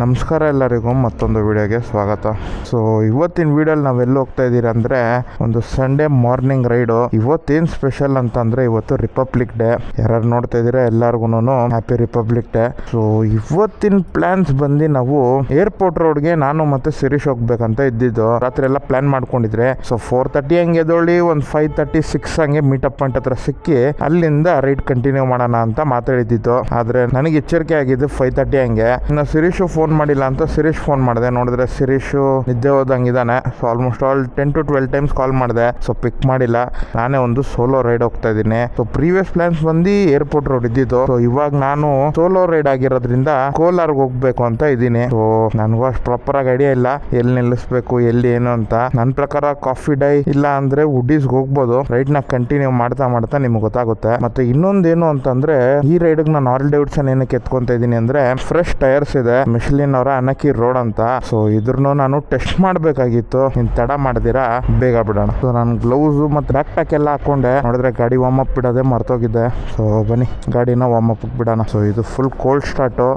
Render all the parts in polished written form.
ನಮಸ್ಕಾರ ಎಲ್ಲರಿಗೂ ಮತ್ತೊಂದು ವಿಡಿಯೋಗೆ ಸ್ವಾಗತ. ಸೊ ಇವತ್ತಿನ ವಿಡಿಯೋಲಿ ನಾವೆಲ್ಲಿ ಹೋಗ್ತಾ ಇದ್ದೀರಾ ಅಂದರೆ ಒಂದು ಸಂಡೇ ಮಾರ್ನಿಂಗ್ ರೈಡು. ಇವತ್ತೇನು ಸ್ಪೆಷಲ್ ಅಂತಂದರೆ ಇವತ್ತು ರಿಪಬ್ಲಿಕ್ ಡೇ. ಯಾರು ನೋಡ್ತಾ ಇದ್ದೀರಾ ಎಲ್ಲರಿಗೂ ಹ್ಯಾಪಿ ರಿಪಬ್ಲಿಕ್ ಡೇ. ಸೊ ಇವತ್ತಿನ ಪ್ಲಾನ್ಸ್ ಬಂದು ನಾವು ಏರ್ಪೋರ್ಟ್ ರೋಡ್ಗೆ ನಾನು ಮತ್ತೆ ಶಿರೀಶ್ ಹೋಗ್ಬೇಕಂತ ಇದ್ದಿದ್ದು. ರಾತ್ರಿ ಎಲ್ಲ ಪ್ಲಾನ್ ಮಾಡ್ಕೊಂಡಿದ್ರೆ. ಸೊ 4:30 ಹಂಗೆ ಎದ್ದೊಳ್ಳಿ ಒಂದು 5:36 ಹಂಗೆ ಮೀಟಪ್ ಪಾಯಿಂಟ್ ಹತ್ರ ಸಿಕ್ಕಿ ಅಲ್ಲಿಂದ ರೈಡ್ ಕಂಟಿನ್ಯೂ ಮಾಡೋಣ ಅಂತ ಮಾತಾಡಿದ್ದು. ಆದರೆ ನನಗೆ ಎಚ್ಚರಿಕೆ ಆಗಿದ್ದು 5:30 ಹಂಗೆ. ಇನ್ನು ಶಿರೀಶ್ ಫೋನ್ ಮಾಡಿಲ್ಲ ಅಂತ ಶಿರೀಶ್ ಫೋನ್ ಮಾಡಿದೆ. ನೋಡಿದ್ರೆ ಶಿರೀಶ್ ನಿದ್ದೆ ಹೋದಂಗಿದ್ದಾನೆ. So almost all 10 to 12 times call ಮಾಡಿದೆ. ಸೊ ಪಿಕ್ ಮಾಡಿಲ್ಲ. ನಾನೇ ಒಂದು ಸೋಲೋ ರೈಡ್ ಹೋಗ್ತಾ ಇದ್ದೀನಿ. ಸೊ ಪ್ರೀವಿಯಸ್ ಪ್ಲಾನ್ಸ್ ಬಂದು ಏರ್ಪೋರ್ಟ್ ರೋಡ್ ಇದ್ದಿದ್ದು. ಸೊ ಇವಾಗ ನಾನು ಸೋಲೋ ರೈಡ್ ಆಗಿರೋದ್ರಿಂದ ಕೋಲಾರ್ಗೆ ಹೋಗ್ಬೇಕು ಅಂತ ಇದ್ದೀನಿ. ಸೊ ನನಗೂ ಅಷ್ಟು ಪ್ರಾಪರ್ ಆಗಿ ಐಡಿಯಾ ಇಲ್ಲ ಎಲ್ಲಿ ನಿಲ್ಲಿಸ್ಬೇಕು ಎಲ್ಲಿ ಏನು ಅಂತ. ನನ್ನ ಪ್ರಕಾರ ಕಾಫಿ ಡೈ ಇಲ್ಲ ಅಂದ್ರೆ ವುಡೀಸ್ಗೆ ಹೋಗ್ಬೋದು. ರೈಡ್ ನ ಕಂಟಿನ್ಯೂ ಮಾಡ್ತಾ ಮಾಡ್ತಾ ನಿಮ್ಗೆ ಗೊತ್ತಾಗುತ್ತೆ. ಮತ್ತೆ ಇನ್ನೊಂದೇನು ಅಂತಂದ್ರೆ ಈ ರೈಡ್ಗೆ ನಾನು ಹಾರ್ಲೆ ಡೇವಿಡ್ಸನ್ ಏನಕ್ಕೆ ಎತ್ಕೊಂತ ಇದ್ದೀನಿ ಅಂದ್ರೆ ಫ್ರೆಶ್ ಟೈರ್ಸ್ ಇದೆ ಮಿಶ್ಲಿನ್ ಅವರ ಅನಕಿ ರೋಡ್ ಅಂತ. ಸೊ ಇದ್ರನ್ನು ನಾನು ಟೆಸ್ಟ್ ಮಾಡಬೇಕಾಗಿತ್ತು. ಇನ್ ತಡ ಮಾಡಿದಿರಾ ಬೇಗ ಬಿಡೋಣ. ಸೊ ನಾನು ಗ್ಲೌಸ್ ಮತ್ತೆ ಬ್ಯಾಕ್ ಪ್ಯಾಕ್ ಎಲ್ಲ ಹಾಕೊಂಡೆ. ನೋಡಿದ್ರೆ ಗಾಡಿ ವಾರ್ಮ್ ಅಪ್ ಬಿಡೋದೆ ಮರ್ತೋಗಿದ್ದೆ. ಸೊ ಬನ್ನಿ ಗಾಡಿನ ವಾರ್ಮ್ ಅಪ್ ಬಿಡೋಣ. ಸೊ ಇದು ಫುಲ್ ಕೋಲ್ಡ್ ಸ್ಟಾರ್ಟು.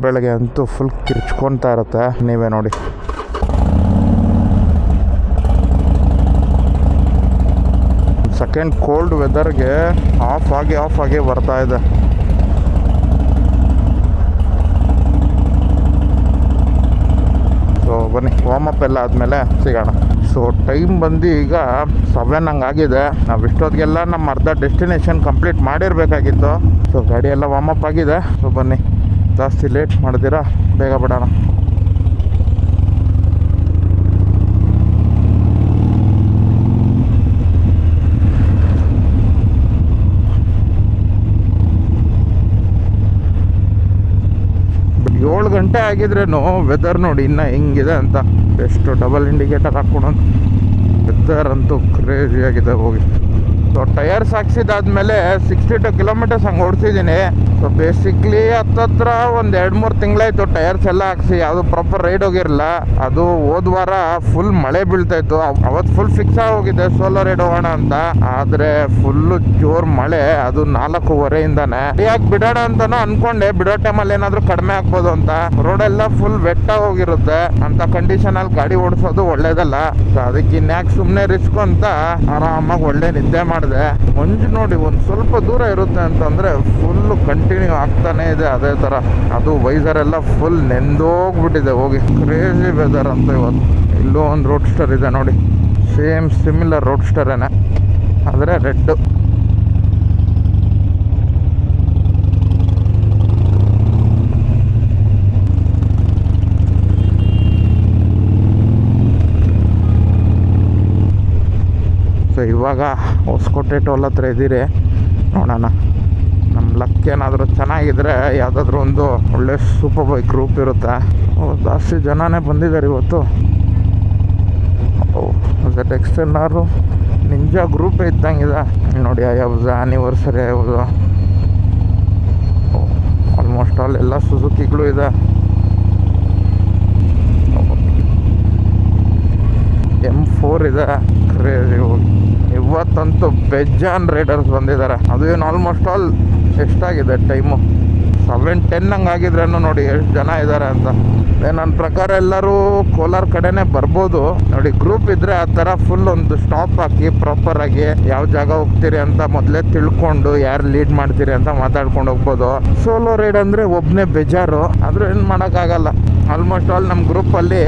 ಬೆಳಗ್ಗೆ ಅಂತೂ ಫುಲ್ ಕಿರ್ಚ್ಕೊಂತಾ ಇರುತ್ತೆ. ನೀವೇ ನೋಡಿ. ಸೆಕೆಂಡ್ ಕೋಲ್ಡ್ ವೆದರ್ಗೆ ಆಫ್ ಆಗಿ ಬರ್ತಾ ಇದೆ. ಸೊ ಬನ್ನಿ ವಾರ್ಮ್ ಅಪ್ ಎಲ್ಲ ಆದಮೇಲೆ ಸಿಗೋಣ. ಸೊ ಟೈಮ್ ಬಂದು ಈಗ 7 ಹಂಗಾಗಿದೆ. ನಾವು ಇಷ್ಟೊತ್ತಿಗೆಲ್ಲ ನಮ್ಮ ಅರ್ಧ ಡೆಸ್ಟಿನೇಷನ್ ಕಂಪ್ಲೀಟ್ ಮಾಡಿರಬೇಕಾಗಿತ್ತು. ಸೊ ಗಾಡಿ ಎಲ್ಲ ವಾರ್ಮ್ ಅಪ್ ಆಗಿದೆ. ಸೊ ಬನ್ನಿ ಜಾಸ್ತಿ ಲೇಟ್ ಮಾಡಿದಿರಾ ಬೇಗ ಬಿಡೋಣ. ಏಳು ಗಂಟೆ ಆಗಿದ್ರೇನು ವೆದರ್ ನೋಡಿ ಇನ್ನು ಹೆಂಗಿದೆ ಅಂತ. ಎಷ್ಟು ಡಬಲ್ ಇಂಡಿಕೇಟರ್ ಹಾಕ್ಕೊಳೋದು. ವೆದರ್ ಅಂತೂ ಕ್ರೇಜಿ ಆಗಿದೆ ಹೋಗಿ. ಸೊ ಟೈರ್ಸ್ ಹಾಕ್ಸಿದಾದ್ಮೇಲೆ 62 ಕಿಲೋಮೀಟರ್ಸ್ ಹಂಗೆ ಓಡಿಸಿದ್ದೀನಿ. ಸೊ ಬೇಸಿಕ್ಲಿ ಹತ್ತತ್ರ ಒಂದು 2-3 ತಿಂಗಳಾಯ್ತು ಟೈರ್ಸ್ ಎಲ್ಲ ಹಾಕ್ಸಿ. ಯಾವುದು ಪ್ರಾಪರ್ ರೈಡ್ ಹೋಗಿರಲಿಲ್ಲ. ಅದು ಹೋದ ವಾರ ಫುಲ್ ಮಳೆ ಬೀಳ್ತಾಯಿತ್ತು. ಅವತ್ತು ಫುಲ್ ಫಿಕ್ಸ್ ಆಗೋಗಿದೆ ಸೋಲೋ ರೈಡ್ ಹೋಗೋಣ ಅಂತ. ಆದರೆ ಫುಲ್ಲು ಜೋರು ಮಳೆ. ಅದು 4:15ಇಂದಾನೆ ಯಾಕೆ ಬಿಡೋಣ ಅಂತಾನು ಅನ್ಕೊಂಡೆ. ಬಿಡೋ ಟೈಮಲ್ಲಿ ಏನಾದರೂ ಕಡಿಮೆ ಆಗ್ಬೋದು ಅಂತ. ರೋಡೆಲ್ಲ ಫುಲ್ ವೆಟ್ಟಾಗಿ ಹೋಗಿರುತ್ತೆ. ಅಂತ ಕಂಡೀಷನಲ್ಲಿ ಗಾಡಿ ಓಡಿಸೋದು ಒಳ್ಳೇದಲ್ಲ. ಸೊ ಅದಕ್ಕೆ ಇನ್ಯಾಕೆ ಸುಮ್ಮನೆ ರಿಸ್ಕ್ ಅಂತ ಆರಾಮಾಗಿ ಒಳ್ಳೆ ನಿದ್ದೆ ಮಾಡಿದೆ. ಮಂಜು ನೋಡಿ ಒಂದು ಸ್ವಲ್ಪ ದೂರ ಇರುತ್ತೆ ಅಂತಂದ್ರೆ ಫುಲ್ ಕಂಟಿನ್ಯೂ ಆಗ್ತಾನೆ ಇದೆ ಅದೇ ತರ. ಅದು ವೈಸರ್ ಎಲ್ಲ ಫುಲ್ ನೆಂದೋಗ್ಬಿಟ್ಟಿದೆ ಹೋಗಿ. ಕ್ರೇಜಿ ವೆದರ್ ಅಂತ ಇವತ್ತು. ಇಲ್ಲೂ ಒಂದು ರೋಡ್ ಸ್ಟರ್ ಇದೆ ನೋಡಿ. ಸೇಮ್ ಸಿಮಿಲರ್ ರೋಡ್ ಸ್ಟರೇನೆ ಆದರೆ ರೆಡ್. ಸೊ ಇವಾಗ ಹೊಸಕೋಟೆ ಟೋಲ್ ಹತ್ರ ಇದ್ದೀರಿ. ನೋಡೋಣ ನಮ್ಮ ಲಕ್ ಏನಾದರೂ ಚೆನ್ನಾಗಿದ್ರೆ ಯಾವುದಾದ್ರೂ ಒಂದು ಒಳ್ಳೆ ಸೂಪರ್ ಬೈಕ್ ಗ್ರೂಪ್ ಇರುತ್ತೆ. ಜಾಸ್ತಿ ಜನನೇ ಬಂದಿದ್ದಾರೆ ಇವತ್ತು. ZX-10R ನಿಂಜಾ ಗ್ರೂಪ್ ಇದ್ದಂಗಿದೆ ನೋಡಿ. ಯಾವುದು ಆ್ಯನಿವರ್ಸರಿ ಯಾವುದು ಆಲ್ಮೋಸ್ಟ್ ಆಲ್ ಎಲ್ಲ ಸುಜುಕಿಗಳು ಇದೆ. M4 ಇದೆ. ಕ್ರೇಜಿ ಹೋಗಿ. ಇವತ್ತಂತೂ ಬೆಜಾನ್ ರೈಡರ್ಸ್ ಬಂದಿದ್ದಾರೆ. ಅದು ಏನು ಆಲ್ಮೋಸ್ಟ್ ಆಲ್ ಎಷ್ಟಾಗಿದೆ ಟೈಮು 7:10 ಹಂಗಾಗಿದ್ರೇನು ನೋಡಿ ಎಷ್ಟು ಜನ ಇದ್ದಾರೆ ಅಂತ. ನನ್ನ ಪ್ರಕಾರ ಎಲ್ಲರೂ ಕೋಲಾರ ಕಡೆನೇ ಬರ್ಬೋದು ನೋಡಿ. ಗ್ರೂಪ್ ಇದ್ದರೆ ಆ ಥರ ಫುಲ್ ಒಂದು ಸ್ಟಾಪ್ ಹಾಕಿ ಪ್ರಾಪರಾಗಿ ಯಾವ ಜಾಗ ಹೋಗ್ತೀರಿ ಅಂತ ಮೊದಲೇ ತಿಳ್ಕೊಂಡು ಯಾರು ಲೀಡ್ ಮಾಡ್ತೀರಿ ಅಂತ ಮಾತಾಡ್ಕೊಂಡು ಹೋಗ್ಬೋದು. ಸೋಲೋ ರೈಡ್ ಅಂದರೆ ಒಬ್ಬನೇ ಬೇಜಾರು. ಆದರೂ ಏನು ಮಾಡೋಕ್ಕಾಗಲ್ಲ. ಆಲ್ಮೋಸ್ಟ್ ಆಲ್ ನಮ್ಮ ಗ್ರೂಪಲ್ಲಿ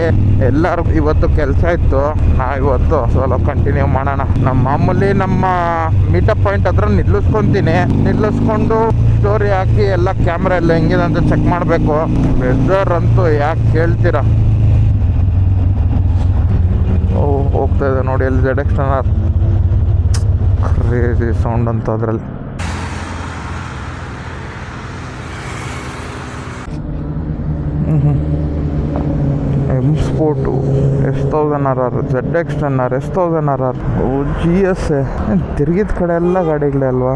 ಎಲ್ಲರೂ ಇವತ್ತು ಕೆಲಸ ಇತ್ತು. ಇವತ್ತು ಸೋಲೋ ಕಂಟಿನ್ಯೂ ಮಾಡೋಣ. ಮಾಮೂಲಿ ನಮ್ಮ ಮೀಟಪ್ ಪಾಯಿಂಟ್ ಹತ್ರ ನಿಲ್ಲಿಸ್ಕೊಂಡು ಸ್ಟೋರಿ ಹಾಕಿ ಎಲ್ಲ ಕ್ಯಾಮ್ರಾ ಎಲ್ಲ ಹೆಂಗಿದೆ ಅಂತ ಚೆಕ್ ಮಾಡಬೇಕು. ವೆದರ್ ಅಂತೂ ಯಾಕೆ ಕೇಳ್ತೀರಾ. ಹೋಗ್ತಾ ಇದೆ ನೋಡಿ ಅಲ್ಲಿ ZX-10R. ಕ್ರೇಜಿ ಸೌಂಡ್ ಅಂತ ಅದರಲ್ಲಿ. M Sport S1000RR, ZX-10R, S1000RR, GS ತಿರುಗಿದ ಕಡೆ ಎಲ್ಲ ಗಾಡಿಗಳೇ ಅಲ್ವಾ.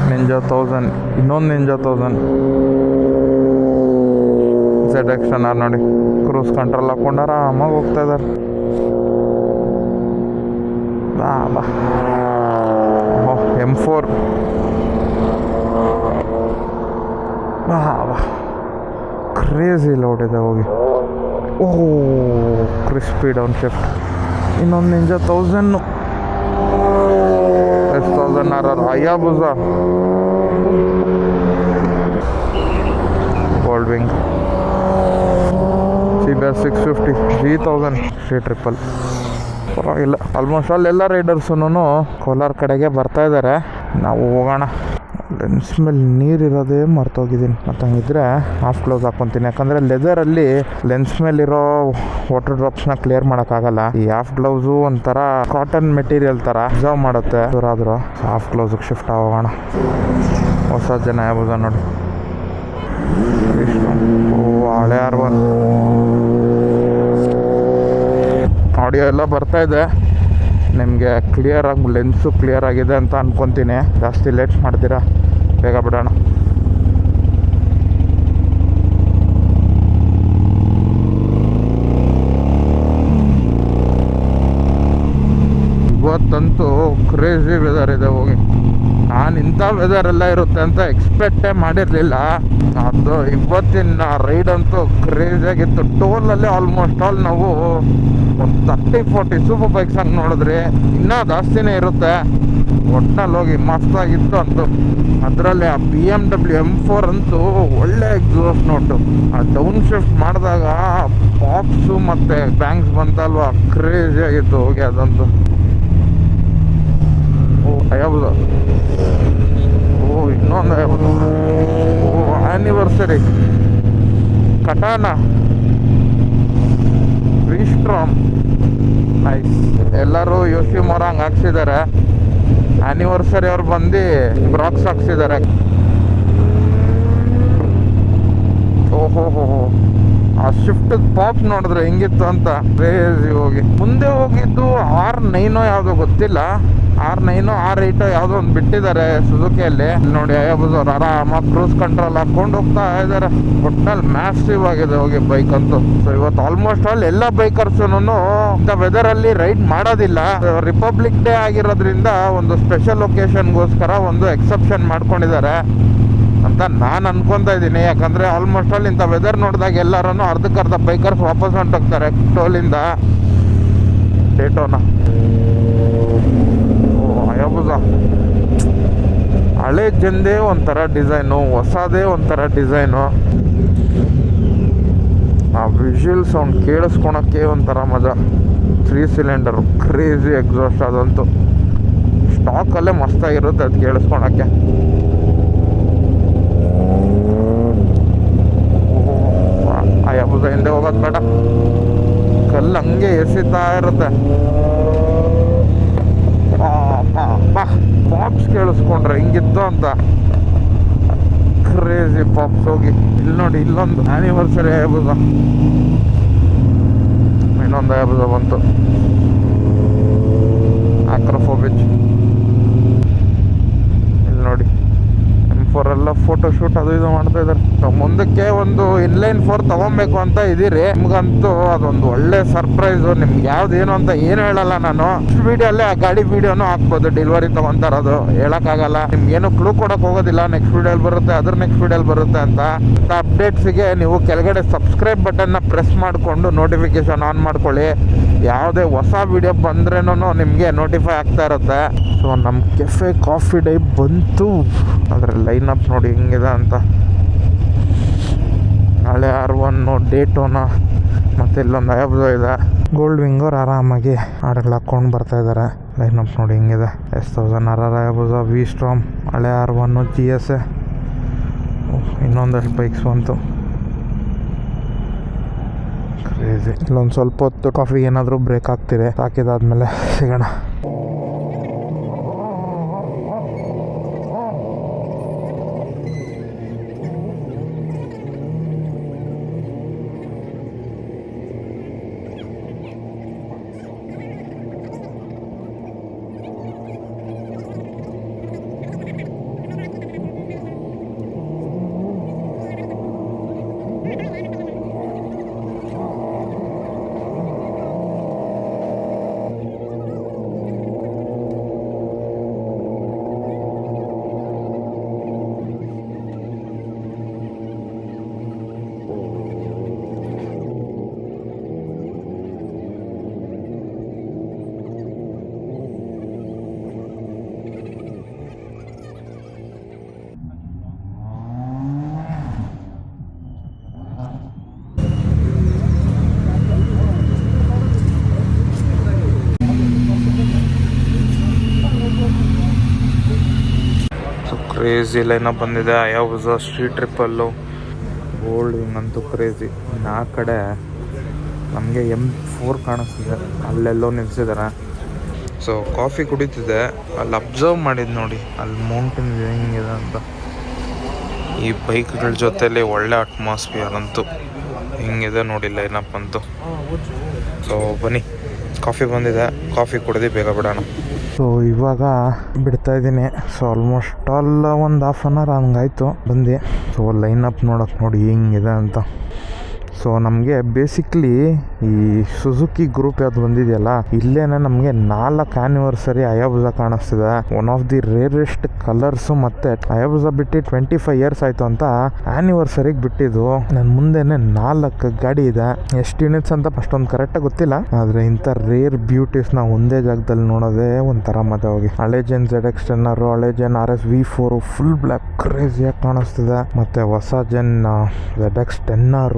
ನಿಂಜಾ 1000, ಇನ್ನೊಂದು ನಿಂಜಾ 1000, ZX-10R ನೋಡಿ. ಕ್ರೂಸ್ ಕಂಟ್ರೋಲ್ ಹಾಕೊಂಡು ಆರಾಮಾಗಿ ಹೋಗ್ತಾ ಇದ್ದಾರೆ. ಬಾ M4 ಬಾ ಕ್ರೇಜಿ ಲೋಡ್ ಇದೆ ಹೋಗಿ. ಓಹ್ ಕ್ರಿಸ್ಪಿ ಡೌನ್ ಶಿಫ್ಟ್. ಇನ್ನೊಂದು ನಿಂಜ 1000 1000 ಹಯಾಬುಸಾ ಗೋಲ್ಡ್ ವಿಂಗ್ CBR 650 3000 3 ಪರವಾಗಿಲ್ಲ. ಆಲ್ಮೋಸ್ಟ್ ಅಲ್ಲೆಲ್ಲ ರೈಡರ್ಸೂ ಕೋಲಾರ ಕಡೆಗೆ ಬರ್ತಾ ಇದ್ದಾರೆ. ನಾವು ಹೋಗೋಣ. ಲೆನ್ಸ್ ಮೇಲೆ ನೀರಿರೋದೇ ಮರ್ತೋಗಿದ್ದೀನಿ. ಮತ್ತು ಹಂಗಿದ್ರೆ ಹಾಫ್ ಗ್ಲೌಸ್ ಹಾಕ್ಕೊತೀನಿ, ಯಾಕಂದರೆ ಲೆದರಲ್ಲಿ ಲೆನ್ಸ್ ಮೇಲಿರೋ ವಾಟರ್ ಡ್ರಾಪ್ಸ್ನ ಕ್ಲಿಯರ್ ಮಾಡೋಕ್ಕಾಗಲ್ಲ. ಈ ಹಾಫ್ ಗ್ಲೌಸು ಒಂಥರ ಕಾಟನ್ ಮೆಟೀರಿಯಲ್ ಥರ ಅಬ್ಸರ್ವ್ ಮಾಡುತ್ತೆ. ದೂರಾದರೂ ಹಾಫ್ ಗ್ಲೌಸಿಗೆ ಶಿಫ್ಟ್ ಆಗೋಣ. ಹೊಸ ಜನ ಯಾವುದು ನೋಡಿ. ಹಳೆ R1 ಆಡಿಯೋ ಎಲ್ಲ ಬರ್ತಾ ಇದೆ. ನಿಮಗೆ ಕ್ಲಿಯರಾಗಿ ಲೆನ್ಸು ಕ್ಲಿಯರ್ ಆಗಿದೆ ಅಂತ ಅಂದ್ಕೊತೀನಿ. ಜಾಸ್ತಿ ಲೇಟ್ ಮಾಡ್ತೀರಾ, ಬೇಗ ಬಿಡೋಣ. ಇವತ್ತಂತೂ ಕ್ರೇಜಿ ವೆದರ್ ಇದೆ ಹೋಗಿ. ನಾನು ಇಂಥ ವೆದರೆಲ್ಲ ಇರುತ್ತೆ ಅಂತ ಎಕ್ಸ್ಪೆಕ್ಟೇ ಮಾಡಿರಲಿಲ್ಲ. ಅದು ಇವತ್ತಿನ ರೈಡ್ ಅಂತೂ ಕ್ರೇಜಿಯಾಗಿತ್ತು. ಟೋಲಲ್ಲಿ ಆಲ್ಮೋಸ್ಟ್ ಆಲ್ ನಾವು ಒಂದು 30-40 ಸೂಪರ್ ಬೈಕ್ಸ್ ಹಂಗೆ ನೋಡಿದ್ರಿ, ಇನ್ನೂ ಜಾಸ್ತಿನೇ ಇರುತ್ತೆ. ಒಟ್ಟಿನಲ್ಲಿ ಹೋಗಿ ಮಸ್ತಾಗಿತ್ತು ಅಂತೂ. ಅದರಲ್ಲಿ ಆ BMW M4 ಅಂತೂ ಒಳ್ಳೆ ಎಕ್ಸಾಸ್ಟ್ ನೋಟು. ಆ ಡೌನ್ ಶಿಫ್ಟ್ ಮಾಡಿದಾಗ ಪಾಪ್ಸು ಮತ್ತು ಬ್ಯಾಂಕ್ಸ್ ಬಂತಲ್ವ, ಕ್ರೇಜಿಯಾಗಿತ್ತು ಹೋಗಿ ಅದಂತೂ. ಯಾವುದು ಇನ್ನೊಂದು ಯಾವುದು ಆ್ಯನಿವರ್ಸರಿ ಕಟಾನ ವಿಸ್ಟ್ರಾಮ್ ನೈಸ್. ಎಲ್ಲರೂ ಯೋಶಿಮೋರ ಹಂಗೆ ಹಾಕ್ಸಿದ್ದಾರೆ. ಆ್ಯನಿವರ್ಸರಿ ಅವ್ರು ಬಂದು ಬ್ರಾಕ್ಸ್ ಹಾಕ್ಸಿದ್ದಾರೆ. ಓಹೋ ಆ ಶಿಫ್ಟ್ ಪಾಪ್ ನೋಡಿದ್ರೆ ಹೆಂಗಿತ್ತು ಅಂತ ಕ್ರೇಜಿ ಹೋಗಿ. ಮುಂದೆ ಹೋಗಿದ್ದು R9 ಯಾವುದೋ ಗೊತ್ತಿಲ್ಲ, R9 R8 ಯಾವುದೋ ಒಂದು ಬಿಟ್ಟಿದ್ದಾರೆ ಸುಜುಕಿಯಲ್ಲಿ. ನೋಡಿ ಹಯಾಬುಸಾ ಆರಾಮಾಗಿ ಕ್ರೂಸ್ ಕಂಟ್ರೋಲ್ ಹಾಕೊಂಡು ಹೋಗ್ತಾ ಇದ್ದಾರೆ. ಒಟ್ಟಿನಲ್ಲಿ ಮ್ಯಾಸಿವ್ ಆಗಿದೆ ಹೋಗಿ ಬೈಕ್ ಅಂತೂ. ಸೊ ಇವತ್ತು ಆಲ್ಮೋಸ್ಟ್ ಆಲ್ ಎಲ್ಲ ಬೈಕರ್ಸೂ ಇಂಥ ವೆದರಲ್ಲಿ ರೈಡ್ ಮಾಡೋದಿಲ್ಲ. ರಿಪಬ್ಲಿಕ್ ಡೇ ಆಗಿರೋದ್ರಿಂದ ಒಂದು ಸ್ಪೆಷಲ್ ಒಕೇಶನ್ಗೋಸ್ಕರ ಒಂದು ಎಕ್ಸೆಪ್ಷನ್ ಮಾಡ್ಕೊಂಡಿದ್ದಾರೆ ಅಂತ ನಾನು ಅನ್ಕೊತಾ ಇದ್ದೀನಿ. ಯಾಕಂದರೆ ಆಲ್ಮೋಸ್ಟ್ ಆಲ್ ಇಂಥ ವೆದರ್ ನೋಡಿದಾಗ ಎಲ್ಲರೂ ಅರ್ಧಕ್ಕರ್ಧ ಬೈಕರ್ಸ್ ವಾಪಸ್ ಹೊಂಟೋಗ್ತಾರೆ ಟೋಲಿಂದ. ಡೇಟೋನ ಹಯಾಬುಸಾ ಹಳೆ ಜಂದೇ ಒಂಥರ ಡಿಸೈನು, ಹೊಸದೇ ಒಂಥರ ಡಿಸೈನು. ಆ ವಿಷುವಲ್ ಸೌಂಡ್ ಕೇಳಿಸ್ಕೊಳಕ್ಕೆ ಒಂಥರ ಮಜಾ. 3 ಸಿಲಿಂಡರು ಕ್ರೇಜಿ ಎಕ್ಸಾಸ್ಟ್ ಅದಂತೂ. ಸ್ಟಾಕಲ್ಲೇ ಮಸ್ತಾಗಿರುತ್ತೆ ಅದು ಕೇಳಿಸ್ಕೊಳಕ್ಕೆ. ಹಯಾಬುಸಾ ಹಿಂದೆ ಹೋಗೋದು ಬೇಡ, ಕಲ್ಲು ಹಂಗೆ ಎಸಿತಾ ಇರುತ್ತೆ. ಪಾಪ್ಸ್ ಕೇಳಿಸ್ಕೊಂಡ್ರೆ ಹಿಂಗಿತ್ತು ಅಂತ. ಕ್ರೇಜಿ ಪಾಪ್ಸ್ ಹೋಗಿ. ಇಲ್ಲಿ ನೋಡಿ, ಇಲ್ಲೊಂದು ಆ್ಯನಿವರ್ಸರಿ ಹಯಾಬುಸಾ, ಇನ್ನೊಂದು ಹಯಾಬುಸಾ ಬಂತು. ಆಕ್ರೋಫೋಬಿಚ್ ಇಲ್ಲಿ ನೋಡಿ. M4 ಎಲ್ಲ ಫೋಟೋ ಶೂಟ್ ಅದು ಇದು ಮಾಡ್ತಾ ಇದ್ದಾರೆ. ಮುಂದಕ್ಕೆ ಒಂದು ಇನ್ಲೈನ್ 4 ತಗೊಬೇಕು ಅಂತ ಇದೀರಿ. ನಿಮ್ಗಂತೂ ಅದೊಂದು ಒಳ್ಳೆ ಸರ್ಪ್ರೈಸು. ನಿಮ್ಗೆ ಯಾವ್ದೇನು ಅಂತ ಏನು ಹೇಳಲ್ಲ ನಾನು. ವಿಡಿಯೋಲ್ಲೇ ಆ ಗಾಡಿ ವಿಡಿಯೋನು ಹಾಕ್ಬೋದು. ಡೆಲಿವರಿ ತಗೊಂತಾರದು ಹೇಳೋಕ್ಕಾಗಲ್ಲ. ನಿಮ್ಗೇನು ಕ್ಲೂ ಕೊಡೋಕೆ ಹೋಗೋದಿಲ್ಲ. ನೆಕ್ಸ್ಟ್ ವಿಡಿಯೋಲಿ ಬರುತ್ತೆ, ಅದ್ರ ನೆಕ್ಸ್ಟ್ ವಿಡಿಯೋಲಿ ಬರುತ್ತೆ ಅಂತ. ಅಪ್ಡೇಟ್ಸಿಗೆ ನೀವು ಕೆಳಗಡೆ ಸಬ್ಸ್ಕ್ರೈಬ್ ಬಟನ್ನ ಪ್ರೆಸ್ ಮಾಡಿಕೊಂಡು ನೋಟಿಫಿಕೇಶನ್ ಆನ್ ಮಾಡ್ಕೊಳ್ಳಿ. ಯಾವುದೇ ಹೊಸ ವಿಡಿಯೋ ಬಂದ್ರೇನೂ ನಿಮಗೆ ನೋಟಿಫೈ ಆಗ್ತಾ ಇರುತ್ತೆ. ಸೊ ನಮ್ಮ ಕೆಫೆ ಕಾಫಿ ಡೇ ಬಂತು. ಅದರ ಲೈನಪ್ ನೋಡಿ ಹೆಂಗಿದೆ ಅಂತ. ಹಳೆ R1 ಡೇಟೋನ ಮತ್ತು ಇಲ್ಲೊಂದು ಹಯಾಬುಸಾ ಇದೆ. ಗೋಲ್ಡ್ ವಿಂಗವ್ರು ಆರಾಮಾಗಿ ಹಾಡುಗಳು ಹಾಕ್ಕೊಂಡು ಬರ್ತಾ ಇದ್ದಾರೆ. ಲೈನಪ್ ನೋಡಿ ಹೆಂಗಿದೆ. S1000 ಹಯಾಬುಸಾ, ವಿಸ್ಟ್ರಾಮ್, ಹಳೆ R1 GS, ಇನ್ನೊಂದಷ್ಟು ಬೈಕ್ಸ್ ಬಂತು. ಕ್ರೇಜಿ. ಇಲ್ಲೊಂದು ಸ್ವಲ್ಪ ಹೊತ್ತು ಕಾಫಿಗೆ ಏನಾದರೂ ಬ್ರೇಕ್ ಹಾಕ್ತೀರಿ. ಹಾಕಿದಾದ್ಮೇಲೆ ಸಿಗೋಣ. ಕ್ರೇಜಿ ಲೈನಪ್ ಬಂದಿದೆ. ಯಾವುದು ಸ್ಟ್ರೀಟ್ ಟ್ರಿಪ್ಪಲ್ಲು ಗೋಲ್ಡ್ ವಿಂಗಂತೂ ಕ್ರೇಜಿ. ಆ ಕಡೆ ನಮಗೆ M4 ಕಾಣಿಸ್ತಿದೆ, ಅಲ್ಲೆಲ್ಲೋ ನಿಲ್ಸಿದ್ದಾರೆ. ಸೊ ಕಾಫಿ ಕುಡಿತಿದ್ದೆ, ಅಲ್ಲಿ ಅಬ್ಸರ್ವ್ ಮಾಡಿದ್ದು ನೋಡಿ, ಅಲ್ಲಿ ಮೌಂಟೇನ್ ವ್ಯೂ ಹೆಂಗಿದೆ ಅಂತ. ಈ ಬೈಕ್ಗಳ ಜೊತೆಲಿ ಒಳ್ಳೆ ಅಟ್ಮಾಸ್ಫಿಯರ್ ಅಂತೂ ಹಿಂಗಿದೆ ನೋಡಿ ಲೈನಪ್ ಅಂತೂ. ಸೊ ಬನ್ನಿ, ಕಾಫಿ ಬಂದಿದೆ, ಕಾಫಿ ಕುಡಿದು ಬೇಗ ಬಿಡೋಣ. ಸೊ ಇವಾಗ ಬಿಡ್ತಾಯಿದ್ದೀನಿ. ಸೊ ಆಲ್ಮೋಸ್ಟ್ ಆಲ್ ಒಂದು ಹಾಫ್ ಆನ್ ಅವರ್ ಹಂಗಾಯ್ತು ಬಂದು. ಸೊ ಲೈನಪ್ ನೋಡೋಕೆ ನೋಡಿ ಹೆಂಗಿದೆ ಅಂತ. ಸೊ ನಮಗೆ ಬೇಸಿಕ್ಲಿ ಈ ಸುಜುಕಿ ಗ್ರೂಪ್ ಯಾವ್ದು ಬಂದಿದೆಯಲ್ಲ, ಇಲ್ಲೇನೆ ನಮಗೆ 4 ಆ್ಯನಿವರ್ಸರಿ ಹಯಾಬುಸಾ ಕಾಣಿಸ್ತಿದೆ. One of the rarest colours. ಮತ್ತು ಹಯಾಬುಸಾ ಬಿಟ್ಟು 25 ಇಯರ್ಸ್ ಆಯಿತು ಅಂತ ಆ್ಯನಿವರ್ಸರಿಗೆ ಬಿಟ್ಟಿದ್ದು. ನನ್ನ ಮುಂದೆನೆ 4 ಗಾಡಿ ಇದೆ. ಎಷ್ಟು ಯೂನಿಟ್ಸ್ ಅಂತ ಅಷ್ಟೊಂದು ಕರೆಕ್ಟಾಗಿ ಗೊತ್ತಿಲ್ಲ, ಆದರೆ ಇಂಥ ರೇರ್ ಬ್ಯೂಟೀಸ್ನ ಒಂದೇ ಜಾಗದಲ್ಲಿ ನೋಡೋದೇ ಒಂಥರ ಮಜಾ. ಹೋಗಿ ಹಳೆ ಜೆನ್ ZX10R, ಹಳೆ gen RS V4 full black ಕ್ರೇಜಿಯಾಗಿ ಕಾಣಿಸ್ತಿದೆ. ಮತ್ತು ಹೊಸ ಜೆನ್ ZX10R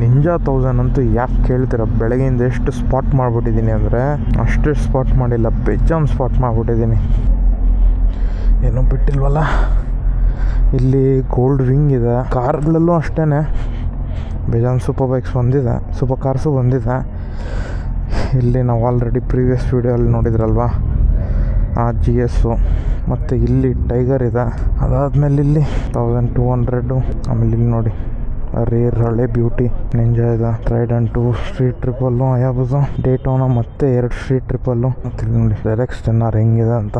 ನಿಂಜಾ 1000 ಅಂತೂ ಯಾಕೆ ಕೇಳ್ತೀರ, ಬೆಳಗ್ಗೆಯಿಂದ ಎಷ್ಟು ಸ್ಪಾಟ್ ಮಾಡಿಬಿಟ್ಟಿದ್ದೀನಿ ಅಂದರೆ ಅಷ್ಟು ಸ್ಪಾಟ್ ಮಾಡಿಲ್ಲ, ಬೇಜಾನ್ ಸ್ಪಾಟ್ ಮಾಡಿಬಿಟ್ಟಿದ್ದೀನಿ. ಏನೂ ಬಿಟ್ಟಿಲ್ವಲ್ಲ. ಇಲ್ಲಿ ಗೋಲ್ಡ್ ವಿಂಗ್ ಇದೆ. ಕಾರ್ಗಳಲ್ಲೂ ಅಷ್ಟೇ ಬೇಜಾನ್ ಸೂಪರ್ ಬೈಕ್ಸ್ ಬಂದಿದೆ, ಸೂಪರ್ ಕಾರ್ಸು ಬಂದಿದೆ. ಇಲ್ಲಿ ನಾವು ಆಲ್ರೆಡಿ ಪ್ರೀವಿಯಸ್ ವೀಡಿಯೋಲ್ಲಿ ನೋಡಿದ್ರಲ್ವ ಆ GS. ಮತ್ತು ಇಲ್ಲಿ ಟೈಗರ್ ಇದೆ. ಅದಾದಮೇಲೆ ಇಲ್ಲಿ 1200. ಆಮೇಲೆ ಇಲ್ಲಿ ನೋಡಿ ರೇರ್ ಹಳೆ ಬ್ಯೂಟಿ ನಿಂಜಾ ಇದೆ. ಟ್ರೈಡೆಂಟು, ಸ್ಟ್ರೀಟ್ ಟ್ರಿಪ್ಪಲ್ಲು, ಹಯಾಬುಸಾ, ಡೇಟೋನಾ, ಮತ್ತು 2 ಸ್ಟ್ರೀಟ್ ಟ್ರಿಪ್ಪಲ್ಲು. ಮತ್ತು ಇಲ್ಲಿ ನೋಡಿ ZX10R ಹೆಂಗಿದೆ ಅಂತ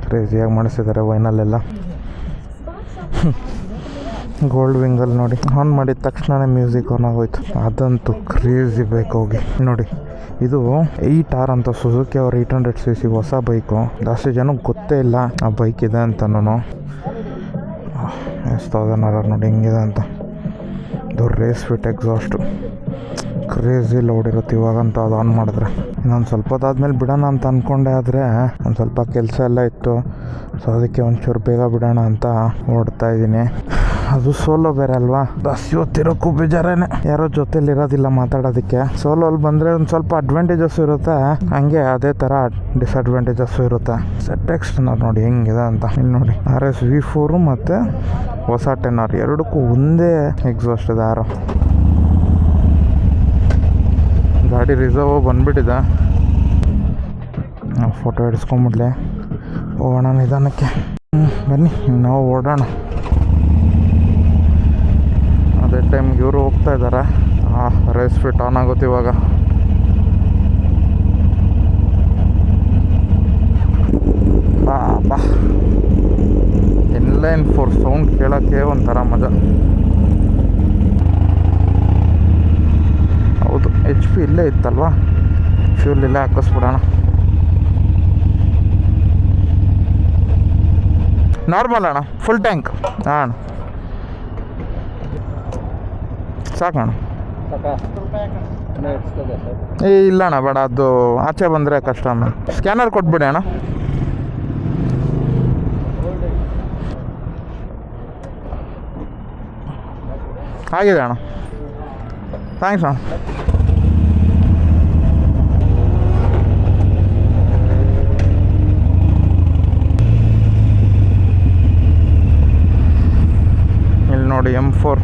ಕ್ರೇಜಿಯಾಗಿ ಮಾಡಿಸಿದ್ದಾರೆ ವೈನಲ್ಲೆಲ್ಲ. ಗೋಲ್ಡ್ ವಿಂಗಲ್ಲಿ ನೋಡಿ ಆನ್ ಮಾಡಿದ ತಕ್ಷಣ ಮ್ಯೂಸಿಕ್ ಆನ್ ಆಗೋಯ್ತು. ಅದಂತೂ ಕ್ರೇಜಿ ಬೈಕ್. ಹೋಗಿ ನೋಡಿ, ಇದು 8R ಅಂತ ಸುಜುಕಿ ಅವ್ರ 800cc ಹೊಸ ಬೈಕು. ಜಾಸ್ತಿ ಜನಕ್ಕೆ ಗೊತ್ತೇ ಇಲ್ಲ ಆ ಬೈಕ್ ಇದೆ ಅಂತನೂ. S1000R ನೋಡಿ ಹೆಂಗಿದೆ ಅಂತ. ಇದು race fit exhaust, crazy loud ಇರುತ್ತೆ ಇವಾಗಂತ. ಅದು ಆನ್ ಮಾಡಿದ್ರೆ ಇನ್ನೊಂದು ಸ್ವಲ್ಪ ಹೊತ್ತಾದ್ಮೇಲೆ ಬಿಡೋಣ ಅಂತ ಅಂದ್ಕೊಂಡೆ, ಆದರೆ ಒಂದು ಸ್ವಲ್ಪ ಕೆಲಸ ಎಲ್ಲ ಇತ್ತು. ಸೊ ಅದಕ್ಕೆ ಒಂಚೂರು ಬೇಗ ಬಿಡೋಣ ಅಂತ ಓಡ್ತಾ ಇದ್ದೀನಿ. ಅದು ಸೋಲೋ ಬೇರೆ ಅಲ್ವಾ, ಜಾಸ್ತಿ ಹೊತ್ತಿರೋಕ್ಕೂ ಬೇಜಾರೇನೆ, ಯಾರೋ ಜೊತೇಲಿ ಇರೋದಿಲ್ಲ ಮಾತಾಡೋದಕ್ಕೆ. ಸೋಲೋಲ್ಲಿ ಬಂದರೆ ಒಂದು ಸ್ವಲ್ಪ ಅಡ್ವಾಂಟೇಜಸ್ಸು ಇರುತ್ತೆ, ಹಂಗೆ ಅದೇ ಥರ ಡಿಸ್ಅಡ್ವಾಂಟೇಜಸ್ಸು ಇರುತ್ತೆ. ZX10R ನೋಡಿ ಹೆಂಗಿದೆ ಅಂತ. ಇಲ್ಲಿ ನೋಡಿ RS V4 ಮತ್ತು ಹೊಸ 10R ಎರಡಕ್ಕೂ ಒಂದೇ ಎಕ್ಸಾಸ್ಟ್ ಇದೆ. ಯಾರೋ ಗಾಡಿ ರಿಸರ್ವ್ ಬಂದುಬಿಟ್ಟಿದೆ. ನಾವು ಫೋಟೋ ಹಿಡಿಸ್ಕೊಂಬಿಡ್ಲೆ, ಹೋಗೋಣ ನಿಧಾನಕ್ಕೆ. ಬನ್ನಿ ನಾವು ಓಡೋಣ. ಅದೇ ಟೈಮ್ಗೆ ಇವರು ಹೋಗ್ತಾ ಇದ್ದಾರೆ. ರೇಸ್ ಫಿಟ್ ಆನ್ ಆಗುತ್ತೆ ಇವಾಗ. ಬಾ ಇನ್ಲೈನ್ 4 ಸೌಂಡ್ ಕೇಳೋಕ್ಕೆ ಒಂಥರ ಮಜಾ. ಹೌದು, HP ಇಲ್ಲೇ ಇತ್ತಲ್ವಾ, ಫ್ಯೂಲ್ ಇಲ್ಲೇ ಹಾಕಿಸ್ಬಿಡೋಣ. ನಾರ್ಮಲ್ ಅಣ್ಣ, ಫುಲ್ ಟ್ಯಾಂಕ್. ಹಾಂ ಸಾಕಣ್ಣ. ಇಲ್ಲ ಅಣ್ಣ ಬೇಡ, ಅದು ಆಚೆ ಬಂದರೆ ಕಷ್ಟ ಅಣ್ಣ. ಸ್ಕ್ಯಾನರ್ ಕೊಟ್ಬಿಡಿ ಅಣ್ಣ. ಆಗಿದೆ ಅಣ್ಣ, ಥ್ಯಾಂಕ್ಸ್ ಅಣ್ಣ. ಇಲ್ಲಿ ನೋಡಿ M4.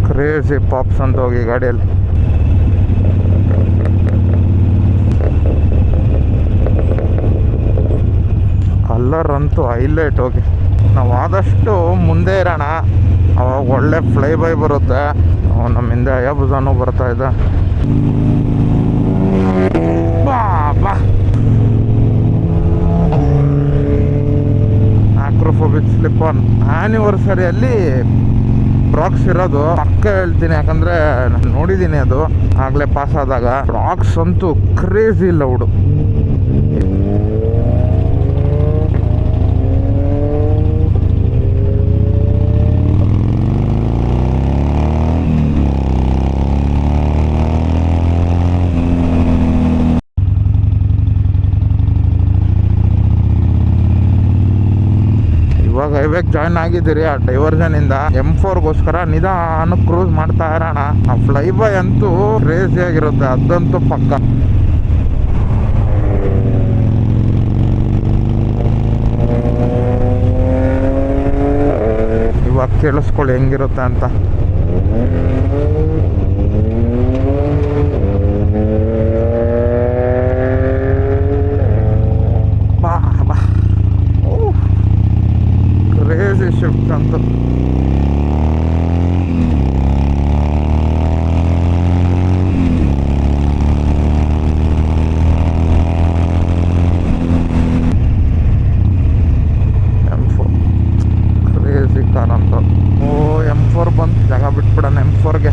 ಕ್ರೇಜಿ ಪಾಪ್ಸ್ ಅಂತ ಹೋಗಿ ಗಾಡಿಯಲ್ಲಿ. ಕಲರ್ ಅಂತೂ ಹೈಲೈಟ್. ಹೋಗಿ ನಾವು ಆದಷ್ಟು ಮುಂದೆ ಇರೋಣ, ಅವಾಗ ಒಳ್ಳೆ ಫ್ಲೈ ಬೈ ಬರುತ್ತೆ. ನಮ್ಮ ಹಿಂದೆ ಹಯಾಬುಸಾನು ಬರ್ತಾ ಇದೆ. ಬಾ ಆಕ್ರೋಫೋಬಿಕ್ ಸ್ಲಿಪ್ ಆನ್ ಆ್ಯನಿವರ್ಸರಿಯಲ್ಲಿ ರಾಕ್ಸ್ ಇರೋದು ಪಕ್ಕ ಹೇಳ್ತೀನಿ, ಯಾಕಂದರೆ ನಾನು ನೋಡಿದ್ದೀನಿ, ಅದು ಆಗಲೇ ಪಾಸ್ ಆದಾಗ. ರಾಕ್ಸ್ ಅಂತೂ ಕ್ರೇಜಿ ಲೌಡು. ನೀವೇ ಜಾಯ್ನ್ ಆಗಿದ್ದೀರಿ ಆ ಡೈವರ್ಷನಿಂದ M4ಗೋಸ್ಕರ ನಿಧಾನ ಕ್ರೂಸ್ ಮಾಡ್ತಾ ಇರೋಣ. ಆ ಫ್ಲೈ ಬೈ ಅಂತೂ ಕ್ರೇಜಿ ಆಗಿರುತ್ತೆ, ಅದಂತೂ ಪಕ್ಕ. ಇವಾಗ ಕೇಳಿಸ್ಕೊಳ್ಳಿ ಹೆಂಗಿರುತ್ತೆ ಅಂತ. ಬಾ ಬಾ, ಕ್ರೇಜಿ ಶಿಫ್ಟ್ ಅಂತೂ. M4 ಬಂತು, ಜಾಗ ಬಿಟ್ಬಿಡೋಣ M4ಗೆ.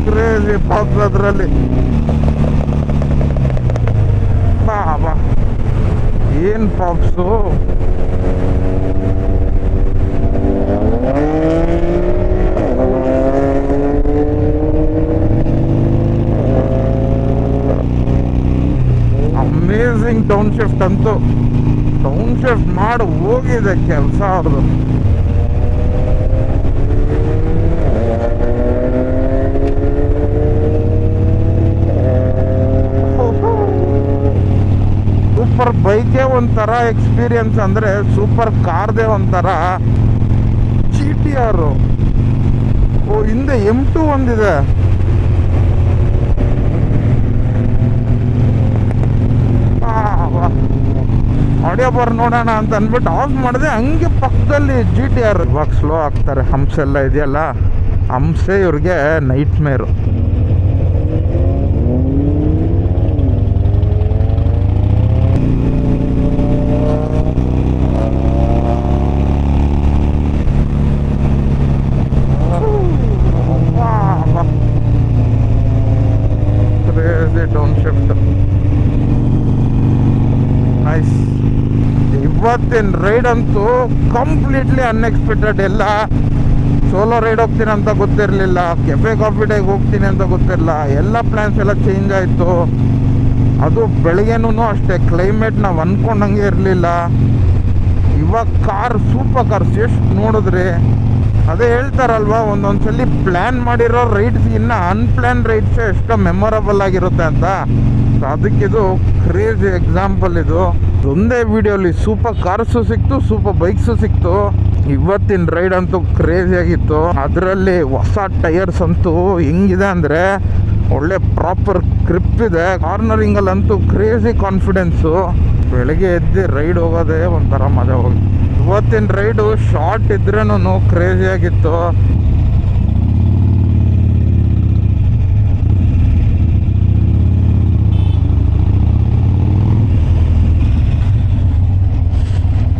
ಕ್ರೇಜಿ ಪಾಪ್ಸ್ ಅದರಲ್ಲಿ. ಬಾ ಬಾ, ಏನ್ ಪಾಪ್ಸು. ಅಮೇಝಿಂಗ್ ಡೌನ್ ಶಿಫ್ಟ್ ಅಂತೂ. ಡೌನ್ ಶಿಫ್ಟ್ ಮಾಡಿ ಹೋಗಿದೆ ಕೆಲಸ ಅವ್ರದ್ದು. ಸೂಪರ್ ಬೈಕೇ ಒಂಥರ ಎಕ್ಸ್ಪೀರಿಯನ್ಸ್ ಅಂದರೆ ಸೂಪರ್ ಕಾರ್ದೇ ಒಂಥರ. GTR. ಓ, ಹಿಂದೆ M2 ಒಂದಿದೆ. ಆಡಿಯೋ ಬಾರ್ ನೋಡೋಣ ಅಂತ ಅಂದ್ಬಿಟ್ಟು ಆಫ್ ಮಾಡಿದೆ, ಹಂಗೆ ಪಕ್ಕದಲ್ಲಿ GTR. ಇವಾಗ ಸ್ಲೋ ಆಗ್ತಾರೆ, ಹಂಪ್ಸ್ ಎಲ್ಲ ಇದೆಯಲ್ಲ, ಹಂಪ್ಸೇ ಇವ್ರಿಗೆ ನೈಟ್ ಮೇರು. Crazy down shift. ನೈಸ್. ಇವತ್ತಿನ ರೈಡ್ ಅಂತೂ ಕಂಪ್ಲೀಟ್ಲಿ ಅನ್ಎಕ್ಸ್ಪೆಕ್ಟೆಡ್. ಎಲ್ಲ ಸೋಲೋ ರೈಡ್ ಹೋಗ್ತೀನಿ ಅಂತ ಗೊತ್ತಿರಲಿಲ್ಲ, ಕೆಫೆ ಕಾಫಿ ಡೇಗೆ ಹೋಗ್ತೀನಿ ಅಂತ ಗೊತ್ತಿರಲಿಲ್ಲ. ಎಲ್ಲ ಪ್ಲ್ಯಾನ್ಸ್ ಎಲ್ಲ ಚೇಂಜ್ ಆಯಿತು. ಅದು ಬೆಳಗ್ಗೆನೂ ಅಷ್ಟೇ, ಕ್ಲೈಮೇಟ್ ನಾವು ಅಂದ್ಕೊಂಡಂಗೆ ಇರಲಿಲ್ಲ. ಇವಾಗ ಕಾರ್ ಸೂಪರ್ ಕಾರ್ಸ್ ಎಷ್ಟು ನೋಡಿದ್ರಿ. ಅದೇ ಹೇಳ್ತಾರಲ್ವ, ಒಂದೊಂದ್ಸಲಿ ಪ್ಲ್ಯಾನ್ ಮಾಡಿರೋ ರೈಡ್ಸ್ ಇನ್ನು ಅನ್ಪ್ಲ್ಯಾನ್ ರೈಡ್ಸೇ ಎಷ್ಟೋ ಮೆಮೊರಬಲ್ ಆಗಿರುತ್ತೆ ಅಂತ. ಅದಕ್ಕಿದು ಕ್ರೇಜಿ ಎಕ್ಸಾಂಪಲ್. ಇದು ಒಂದೇ ವಿಡಿಯೋಲಿ ಸೂಪರ್ ಕಾರ್ಸು ಸಿಕ್ತು, ಸೂಪರ್ ಬೈಕ್ಸು ಸಿಕ್ತು. ಇವತ್ತಿನ ರೈಡ್ ಅಂತೂ ಕ್ರೇಜಿ ಆಗಿತ್ತು. ಅದರಲ್ಲಿ ಹೊಸ ಟೈರ್ಸ್ ಅಂತೂ ಹೆಂಗಿದೆ ಅಂದರೆ ಒಳ್ಳೆ ಪ್ರಾಪರ್ ಗ್ರಿಪ್ ಇದೆ. ಕಾರ್ನರಿಂಗಲ್ಲಂತೂ ಕ್ರೇಜಿ ಕಾನ್ಫಿಡೆನ್ಸು. ಬೆಳಗ್ಗೆ ಎದ್ದು ರೈಡ್ ಹೋಗೋದೇ ಒಂಥರ ಮಜಾ. ಹೋಗಿ ಇವತ್ತಿನ ರೈಡು ಶಾರ್ಟ್ ಇದ್ರೇನು ಕ್ರೇಜಿ ಆಗಿತ್ತು.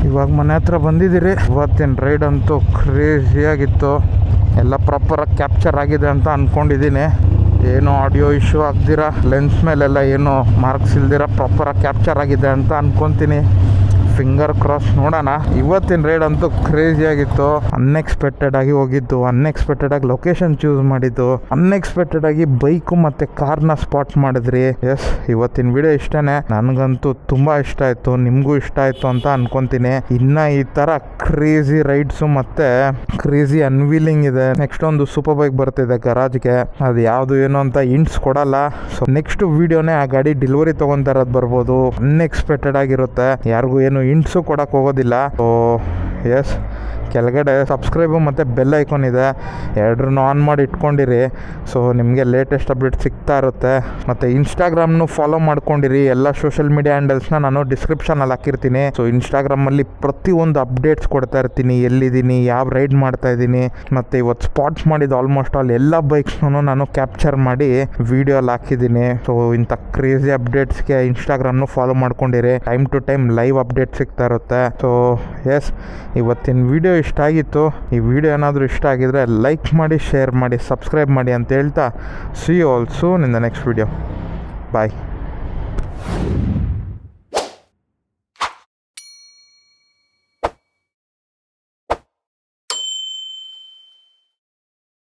ಇವಾಗ ಮನೆ ಹತ್ರ ಬಂದಿದ್ದೀರಿ. ಇವತ್ತಿನ ರೈಡ್ ಅಂತೂ ಕ್ರೇಜಿಯಾಗಿತ್ತು. ಎಲ್ಲ ಪ್ರಾಪರಾಗಿ ಕ್ಯಾಪ್ಚರ್ ಆಗಿದೆ ಅಂತ ಅಂದ್ಕೊಂಡಿದ್ದೀನಿ. ಏನು ಆಡಿಯೋ ಇಶ್ಯೂ ಆಗ್ದಿರ, ಲೆನ್ಸ್ ಮೇಲೆಲ್ಲ ಏನು ಮಾರ್ಕ್ಸ್ ಇಲ್ದಿರ ಪ್ರಾಪರಾಗಿ ಕ್ಯಾಪ್ಚರ್ ಆಗಿದೆ ಅಂತ ಅಂದ್ಕೊತೀನಿ. ಫಿಂಗರ್ ಕ್ರಾಸ್, ನೋಡೋಣ. ಇವತ್ತಿನ ರೈಡ್ ಅಂತೂ ಕ್ರೇಜಿಯಾಗಿತ್ತು. ಅನ್ಎಕ್ಸ್ಪೆಕ್ಟೆಡ್ ಆಗಿ ಹೋಗಿದ್ದು, ಅನ್ಎಕ್ಸ್ಪೆಕ್ಟೆಡ್ ಆಗಿ ಲೊಕೇಶನ್ ಚೂಸ್ ಮಾಡಿದ್ದು, ಅನ್ಎಕ್ಸ್ಪೆಕ್ಟೆಡ್ ಆಗಿ ಬೈಕು ಮತ್ತು ಕಾರ್ನ ಸ್ಪಾಟ್ ಮಾಡಿದ್ರಿ. ಎಸ್, ಇವತ್ತಿನ ವಿಡಿಯೋ ಇಷ್ಟೇ. ನನಗಂತೂ ತುಂಬ ಇಷ್ಟ ಆಯಿತು, ನಿಮಗೂ ಇಷ್ಟ ಆಯಿತು ಅಂತ ಅನ್ಕೊತೀನಿ. ಇನ್ನು ಈ ಥರ ಕ್ರೇಜಿ ರೈಡ್ಸು ಮತ್ತು ಕ್ರೇಜಿ ಅನ್ವೀಲಿಂಗ್ ಇದೆ. ನೆಕ್ಸ್ಟ್ ಒಂದು ಸೂಪರ್ ಬೈಕ್ ಬರ್ತಿದೆ ಗರಾಜ್ಗೆ, ಅದು ಯಾವುದು ಏನು ಅಂತ ಇಂಟ್ಸ್ ಕೊಡಲ್ಲ. ಸೊ ನೆಕ್ಸ್ಟ್ ವಿಡಿಯೋನೇ ಆ ಗಾಡಿ ಡೆಲಿವರಿ ತೊಗೊತಾ ಇರೋದು ಬರ್ಬೋದು. ಅನ್ಎಕ್ಸ್ಪೆಕ್ಟೆಡ್ ಆಗಿರುತ್ತೆ, ಯಾರಿಗೂ ಏನು ಇಂಟ್ಸು ಕೊಡೋಕೆ ಹೋಗೋದಿಲ್ಲ. ಸೊ ಎಸ್, ಕೆಳಗಡೆ ಸಬ್ಸ್ಕ್ರೈಬು ಮತ್ತು ಬೆಲ್ ಐಕಾನ್ ಇದೆ, ಎರಡನ್ನೂ ಆನ್ ಮಾಡಿ ಇಟ್ಕೊಂಡಿರಿ. ಸೊ ನಿಮಗೆ ಲೇಟೆಸ್ಟ್ ಅಪ್ಡೇಟ್ ಸಿಗ್ತಾ ಇರುತ್ತೆ. ಮತ್ತು ಇನ್ಸ್ಟಾಗ್ರಾಮ್ನು ಫಾಲೋ ಮಾಡ್ಕೊಂಡಿರಿ. ಎಲ್ಲ ಸೋಷಿಯಲ್ ಮೀಡಿಯಾ ಹ್ಯಾಂಡಲ್ಸ್ನ ನಾನು ಡಿಸ್ಕ್ರಿಪ್ಷನಲ್ಲಿ ಹಾಕಿರ್ತೀನಿ. ಸೊ ಇನ್ಸ್ಟಾಗ್ರಾಮಲ್ಲಿ ಪ್ರತಿಯೊಂದು ಅಪ್ಡೇಟ್ಸ್ ಕೊಡ್ತಾ ಇರ್ತೀನಿ, ಎಲ್ಲಿದ್ದೀನಿ, ಯಾವ ರೈಡ್ ಮಾಡ್ತಾ ಇದ್ದೀನಿ, ಮತ್ತು ಇವತ್ತು ಸ್ಪಾಟ್ಸ್ ಮಾಡಿದ್ದು ಆಲ್ಮೋಸ್ಟ್ ಆಲ್ ಎಲ್ಲ ಬೈಕ್ಸ್ನೂ ನಾನು ಕ್ಯಾಪ್ಚರ್ ಮಾಡಿ ವಿಡಿಯೋಲ್ಲಿ ಹಾಕಿದ್ದೀನಿ. ಸೊ ಇಂಥ ಕ್ರೇಜಿ ಅಪ್ಡೇಟ್ಸ್ಗೆ ಇನ್ಸ್ಟಾಗ್ರಾಮ್ನು ಫಾಲೋ ಮಾಡ್ಕೊಂಡಿರಿ. Time to time live update ಸಿಗ್ತಾ ಇರುತ್ತೆ. ಸೊ ಎಸ್, ಇವತ್ತಿನ ವಿಡಿಯೋ ಇಷ್ಟ ಆಗಿತ್ತು. ಈ ವಿಡಿಯೋ ಏನಾದರೂ ಇಷ್ಟ ಆಗಿದ್ರೆ ಲೈಕ್ ಮಾಡಿ, ಶೇರ್ ಮಾಡಿ, ಸಬ್ಸ್ಕ್ರೈಬ್ ಮಾಡಿ ಅಂತ ಹೇಳ್ತಾ, see you all soon in the next video. Bye.